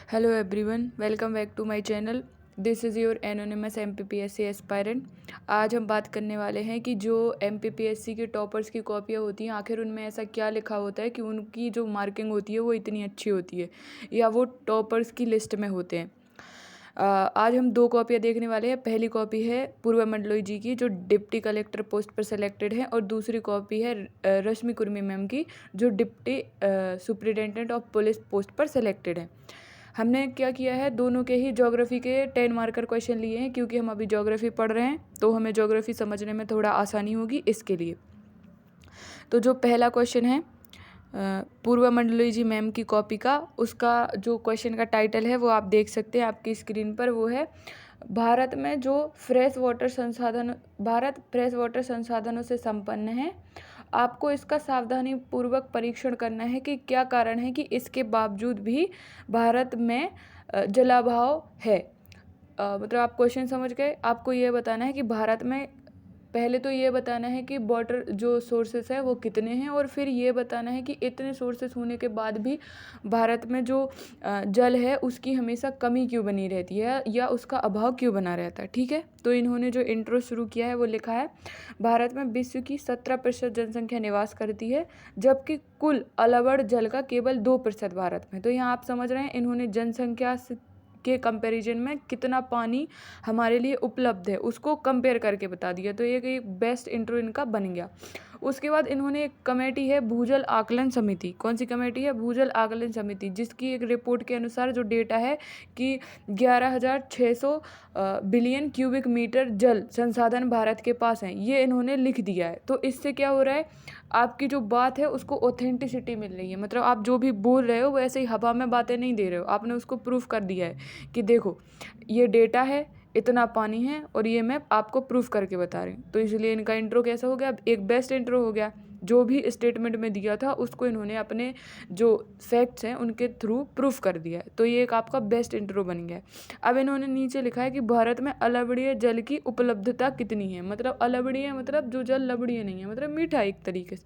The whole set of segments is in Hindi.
Hello everyone, welcome back to my channel. This is your anonymous MPPSC aspirant. आज हम बात करने वाले हैं कि जो MPPSC के टॉपर्स की कॉपियाँ होती हैं, आखिर उनमें ऐसा क्या लिखा होता है कि उनकी जो मार्किंग होती है वो इतनी अच्छी होती है या वो टॉपर्स की लिस्ट में होते हैं। आज हम दो कॉपियाँ देखने वाले हैं। पहली कॉपी है पूर्वा मंडलोई जी की, जो डिप्टी कलेक्टर पोस्ट पर सेलेक्टेड है, और दूसरी कॉपी है रश्मि कुर्मी मैम की, जो deputy superintendent of police post पर सेलेक्टेड है। हमने क्या किया है, दोनों के ही ज्योग्राफी के 10 मार्कर क्वेश्चन लिए हैं, क्योंकि हम अभी ज्योग्राफी पढ़ रहे हैं तो हमें ज्योग्राफी समझने में थोड़ा आसानी होगी इसके लिए। तो जो पहला क्वेश्चन है पूर्वा मंडलोई जी मैम की कॉपी का, उसका जो क्वेश्चन का टाइटल है वो आप देख सकते हैं आपकी स्क्रीन पर। वो है भारत फ्रेश वाटर संसाधनों से संपन्न है। आपको इसका सावधानीपूर्वक परीक्षण करना है कि क्या कारण है कि इसके बावजूद भी भारत में जलाभाव है। मतलब आप क्वेश्चन समझ गए। आपको ये बताना है कि भारत में, पहले तो ये बताना है कि वाटर जो सोर्सेस है वो कितने हैं, और फिर ये बताना है कि इतने सोर्सेस होने के बाद भी भारत में जो जल है उसकी हमेशा कमी क्यों बनी रहती है या उसका अभाव क्यों बना रहता है। ठीक है, तो इन्होंने जो इंट्रो शुरू किया है वो लिखा है, भारत में विश्व की 17% जनसंख्या निवास करती है, जबकि कुल अलवड़ जल का केवल 2% भारत में। तो यहाँ आप समझ रहे हैं इन्होंने जनसंख्या के कंपैरिजन में कितना पानी हमारे लिए उपलब्ध है उसको कंपेयर करके बता दिया। तो ये एक बेस्ट इंट्रो इनका बन गया। उसके बाद इन्होंने एक कमेटी है भूजल आकलन समिति। कौन सी कमेटी है? भूजल आकलन समिति, जिसकी एक रिपोर्ट के अनुसार जो डेटा है कि 11,600 बिलियन क्यूबिक मीटर जल संसाधन भारत के पास हैं, ये इन्होंने लिख दिया है। तो इससे क्या हो रहा है, आपकी जो बात है उसको ऑथेंटिसिटी मिल रही है। मतलब आप जो भी बोल रहे हो वो ऐसे ही हवा में बातें नहीं दे रहे हो, आपने उसको प्रूफ कर दिया है कि देखो ये डेटा है, इतना पानी है, और ये मैं आपको प्रूफ करके बता रही हूँ। तो इसलिए इनका इंट्रो कैसा हो गया, एक बेस्ट इंट्रो हो गया। जो भी स्टेटमेंट में दिया था उसको इन्होंने अपने जो फैक्ट्स हैं उनके थ्रू प्रूफ कर दिया है। तो ये एक आपका बेस्ट इंट्रो बन गया है। अब इन्होंने नीचे लिखा है कि भारत में अलवड़ीय जल की उपलब्धता कितनी है। मतलब अलवड़ीय मतलब जो जल लवड़ीय नहीं है, मतलब मीठा एक तरीके से,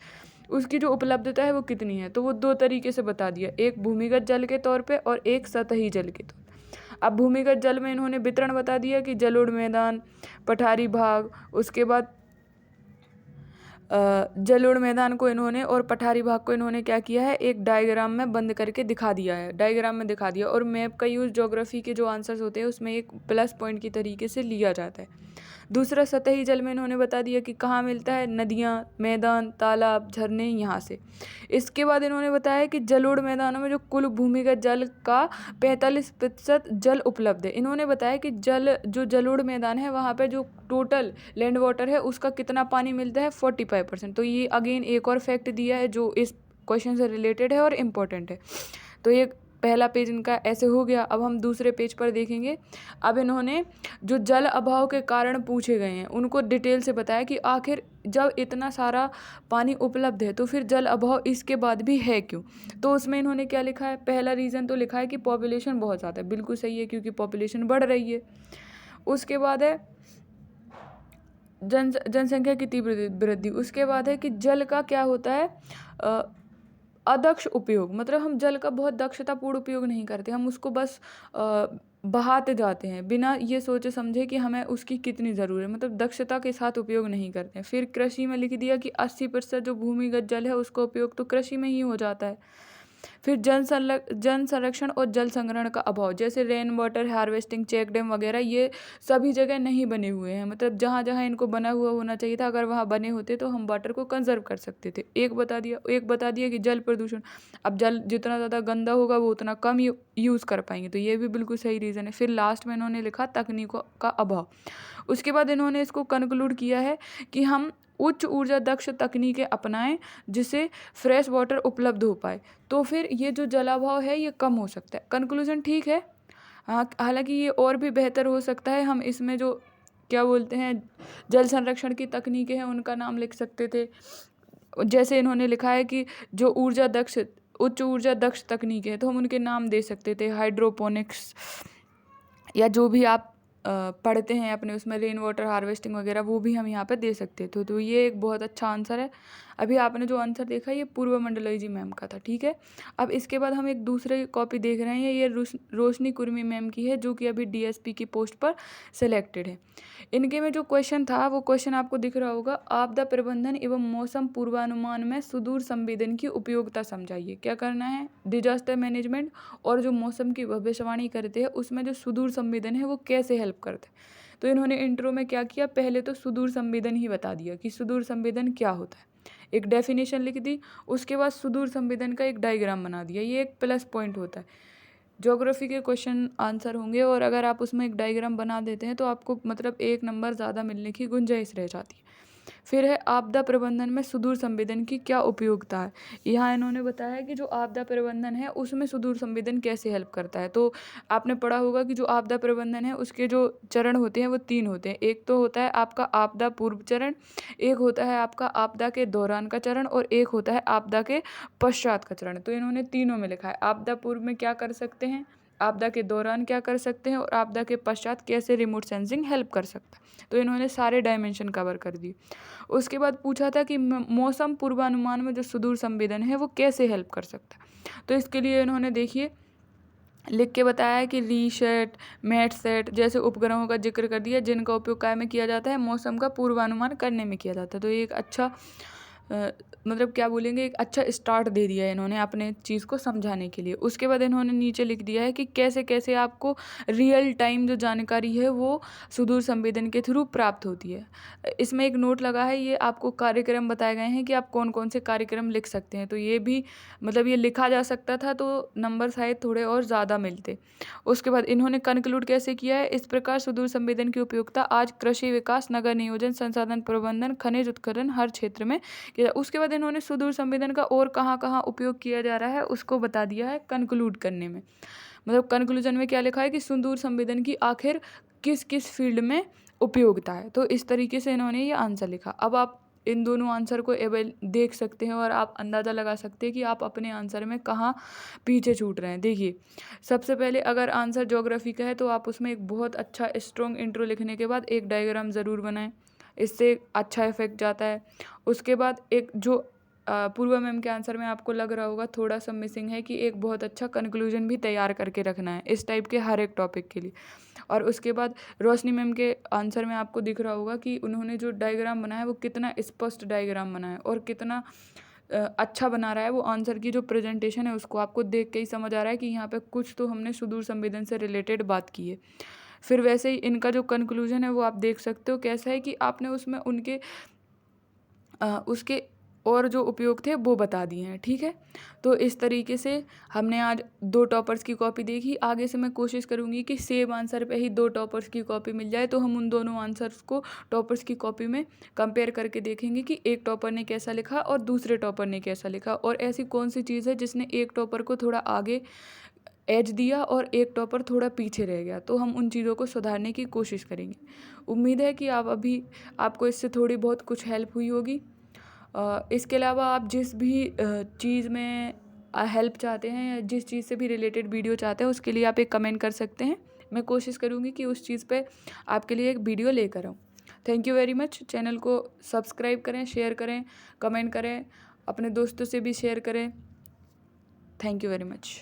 उसकी जो उपलब्धता है वो कितनी है। तो वो दो तरीके से बता दिया, एक भूमिगत जल के तौर पे और एक सतही जल के तौर पे। अब भूमिगत जल में इन्होंने वितरण बता दिया कि जलोढ़ मैदान, पठारी भाग, उसके बाद जलोढ़ मैदान को इन्होंने और पठारी भाग को इन्होंने क्या किया है, एक डायग्राम में बंद करके दिखा दिया है, डायग्राम में दिखा दिया। और मैप का यूज़ ज्योग्राफी के जो आंसर्स होते हैं उसमें एक प्लस पॉइंट की तरीके से लिया जाता है। दूसरा सतही जल में इन्होंने बता दिया कि कहाँ मिलता है, नदियाँ, मैदान, तालाब, झरने, यहाँ से। इसके बाद इन्होंने बताया कि जलोढ़ मैदानों में जो कुल भूमिगत जल का 45% जल उपलब्ध है। इन्होंने बताया कि जो जलोढ़ मैदान है वहाँ पे जो टोटल लैंड वाटर है उसका कितना पानी मिलता है, 45%। तो ये अगेन एक और फैक्ट दिया है जो इस क्वेश्चन से रिलेटेड है और इम्पोर्टेंट है। तो ये पहला पेज इनका ऐसे हो गया। अब हम दूसरे पेज पर देखेंगे। अब इन्होंने जो जल अभाव के कारण पूछे गए हैं उनको डिटेल से बताया कि आखिर जब इतना सारा पानी उपलब्ध है तो फिर जल अभाव इसके बाद भी है क्यों। तो उसमें इन्होंने क्या लिखा है, पहला रीज़न तो लिखा है कि पॉपुलेशन बहुत ज़्यादा है। बिल्कुल सही है, क्योंकि पॉपुलेशन बढ़ रही है। उसके बाद है जनसंख्या की तीव्र वृद्धि। उसके बाद है कि जल का क्या होता है, अदक्ष उपयोग। मतलब हम जल का बहुत दक्षतापूर्ण उपयोग नहीं करते, हम उसको बस बहाते जाते हैं बिना ये सोचे समझे कि हमें उसकी कितनी ज़रूरत है। मतलब दक्षता के साथ उपयोग नहीं करते हैं। फिर कृषि में लिख दिया कि 80% जो भूमिगत जल है उसका उपयोग तो कृषि में ही हो जाता है। फिर जल संरक्षण और जल संग्रहण का अभाव, जैसे rain water harvesting, check dam वगैरह, ये सभी जगह नहीं बने हुए हैं। मतलब जहाँ जहाँ इनको बना हुआ होना चाहिए था, अगर वहाँ बने होते तो हम वाटर को कंजर्व कर सकते थे। एक बता दिया कि जल प्रदूषण। अब जल जितना ज़्यादा गंदा होगा वो उतना कम यूज़ कर पाएंगे, तो ये भी बिल्कुल सही रीज़न है। फिर लास्ट में इन्होंने लिखा तकनीकों का अभाव। उसके बाद इन्होंने इसको कंक्लूड किया है कि हम उच्च ऊर्जा दक्ष तकनीकें अपनाएं जिससे फ्रेश वाटर उपलब्ध हो पाए, तो फिर ये जो जलाभाव है ये कम हो सकता है। कंक्लूजन ठीक है। हाँ, हालांकि ये और भी बेहतर हो सकता है। हम इसमें जो क्या बोलते हैं जल संरक्षण की तकनीकें हैं उनका नाम लिख सकते थे। जैसे इन्होंने लिखा है कि जो उच्च ऊर्जा दक्ष तकनीकें हैं तो हम उनके नाम दे सकते थे, हाइड्रोपोनिक्स, या जो भी आप पढ़ते हैं अपने उसमें रेन वाटर हार्वेस्टिंग वगैरह, वो भी हम यहाँ पे दे सकते थे। तो ये एक बहुत अच्छा आंसर है। अभी आपने जो आंसर देखा ये पूर्व मंडलोई जी मैम का था, ठीक है। अब इसके बाद हम एक दूसरे कॉपी देख रहे हैं, ये रोशनी कुर्मी मैम की है, जो कि अभी डीएसपी की पोस्ट पर सिलेक्टेड है। इनके में जो क्वेश्चन था वो क्वेश्चन आपको दिख रहा होगा, आपदा प्रबंधन एवं मौसम पूर्वानुमान में सुदूर संवेदन की उपयोगिता समझाइए। क्या करना है, डिजास्टर मैनेजमेंट और जो मौसम की भविष्यवाणी करते हैं उसमें जो सुदूर संवेदन है वो कैसे हेल्प करते हैं। तो इन्होंने इंट्रो में क्या किया, पहले तो सुदूर संवेदन ही बता दिया कि सुदूर संवेदन क्या होता है, एक डेफिनेशन लिख दी। उसके बाद सुदूर संवेदन का एक डायग्राम बना दिया, ये एक प्लस पॉइंट होता है। ज्योग्राफी के क्वेश्चन आंसर होंगे और अगर आप उसमें एक डायग्राम बना देते हैं तो आपको मतलब 1 नंबर ज़्यादा मिलने की गुंजाइश रह जाती है। फिर है आपदा प्रबंधन में सुदूर संवेदन की क्या उपयोगिता है। यहाँ इन्होंने बताया कि जो आपदा प्रबंधन है उसमें सुदूर संवेदन कैसे हेल्प करता है। तो आपने पढ़ा होगा कि जो आपदा प्रबंधन है उसके जो चरण होते हैं वो 3 होते हैं। एक तो होता है आपका आपदा पूर्व चरण, एक होता है आपका आपदा के दौरान का चरण और एक होता है आपदा के पश्चात का चरण। तो इन्होंने तीनों में लिखा है, आपदा पूर्व में क्या कर सकते हैं, आपदा के दौरान क्या कर सकते हैं और आपदा के पश्चात कैसे रिमोट सेंसिंग हेल्प कर सकता है। तो इन्होंने सारे डायमेंशन कवर कर दिए। उसके बाद पूछा था कि मौसम पूर्वानुमान में जो सुदूर संवेदन है वो कैसे हेल्प कर सकता है। तो इसके लिए इन्होंने देखिए लिख के बताया है कि रीसेट, मैटसेट जैसे उपग्रहों का जिक्र कर दिया जिनका उपयोग काय में किया जाता है, मौसम का पूर्वानुमान करने में किया जाता है। तो ये एक अच्छा मतलब क्या बोलेंगे, एक अच्छा स्टार्ट दे दिया है इन्होंने अपने चीज़ को समझाने के लिए। उसके बाद इन्होंने नीचे लिख दिया है कि कैसे कैसे आपको रियल टाइम जो जानकारी है वो सुदूर संवेदन के थ्रू प्राप्त होती है। इसमें एक नोट लगा है, ये आपको कार्यक्रम बताए गए हैं कि आप कौन कौन से कार्यक्रम लिख सकते हैं। तो ये भी मतलब ये लिखा जा सकता था तो नंबर शायद थोड़े और ज़्यादा मिलते। उसके बाद इन्होंने कंक्लूड कैसे किया है, इस प्रकार सुदूर संवेदन की उपयोगिता आज कृषि विकास, नगर नियोजन, संसाधन प्रबंधन, खनिज उत्खनन हर क्षेत्र में किया। उसके बाद इन्होंने सुदूर संवेदन का और कहाँ कहाँ उपयोग किया जा रहा है उसको बता दिया है कंक्लूड करने में। मतलब कंक्लूजन में क्या लिखा है कि सुदूर संवेदन की आखिर किस किस फील्ड में उपयोगिता है। तो इस तरीके से इन्होंने ये आंसर लिखा। अब आप इन दोनों आंसर को देख सकते हैं और आप अंदाज़ा लगा सकते हैं कि आप अपने आंसर में कहाँ पीछे छूट रहे हैं। देखिए, सबसे पहले अगर आंसर ज्योग्राफी का है तो आप उसमें एक बहुत अच्छा स्ट्रॉन्ग इंट्रो लिखने के बाद एक डायग्राम ज़रूर बनाएं, इससे अच्छा इफेक्ट जाता है। उसके बाद एक जो पूर्वा मैम के आंसर में आपको लग रहा होगा थोड़ा सा मिसिंग है कि एक बहुत अच्छा कंक्लूजन भी तैयार करके रखना है इस टाइप के हर एक टॉपिक के लिए। और उसके बाद रोशनी मैम के आंसर में आपको दिख रहा होगा कि उन्होंने जो डायग्राम बनाया है वो कितना स्पष्ट डायग्राम बनाया है और कितना अच्छा बना रहा है। वो आंसर की जो प्रेजेंटेशन है उसको आपको देख के ही समझ आ रहा है कि यहाँ पे कुछ तो हमने सुदूर संवेदन से रिलेटेड बात की है। फिर वैसे ही इनका जो कंक्लूजन है वो आप देख सकते हो कैसा है कि आपने उसमें उनके उसके और जो उपयोग थे वो बता दिए हैं, ठीक है। तो इस तरीके से हमने आज 2 टॉपर्स की कॉपी देखी। आगे से मैं कोशिश करूँगी कि सेम आंसर पे ही 2 टॉपर्स की कॉपी मिल जाए, तो हम उन दोनों आंसर्स को टॉपर्स की कॉपी में कंपेयर करके देखेंगे कि एक टॉपर ने कैसा लिखा और दूसरे टॉपर ने कैसा लिखा, और ऐसी कौन सी चीज़ है जिसने एक टॉपर को थोड़ा आगे एज दिया और एक टॉपर थोड़ा पीछे रह गया। तो हम उन चीज़ों को सुधारने की कोशिश करेंगे। उम्मीद है कि आपको इससे थोड़ी बहुत कुछ हेल्प हुई होगी। इसके अलावा आप जिस भी चीज़ में हेल्प चाहते हैं या जिस चीज़ से भी रिलेटेड वीडियो चाहते हैं उसके लिए आप एक कमेंट कर सकते हैं। मैं कोशिश करूँगी कि उस चीज़ पे आपके लिए एक वीडियो लेकर आऊँ। Thank you very much. Channel को सब्सक्राइब करें, शेयर करें, कमेंट करें, अपने दोस्तों से भी शेयर करें। Thank you very much.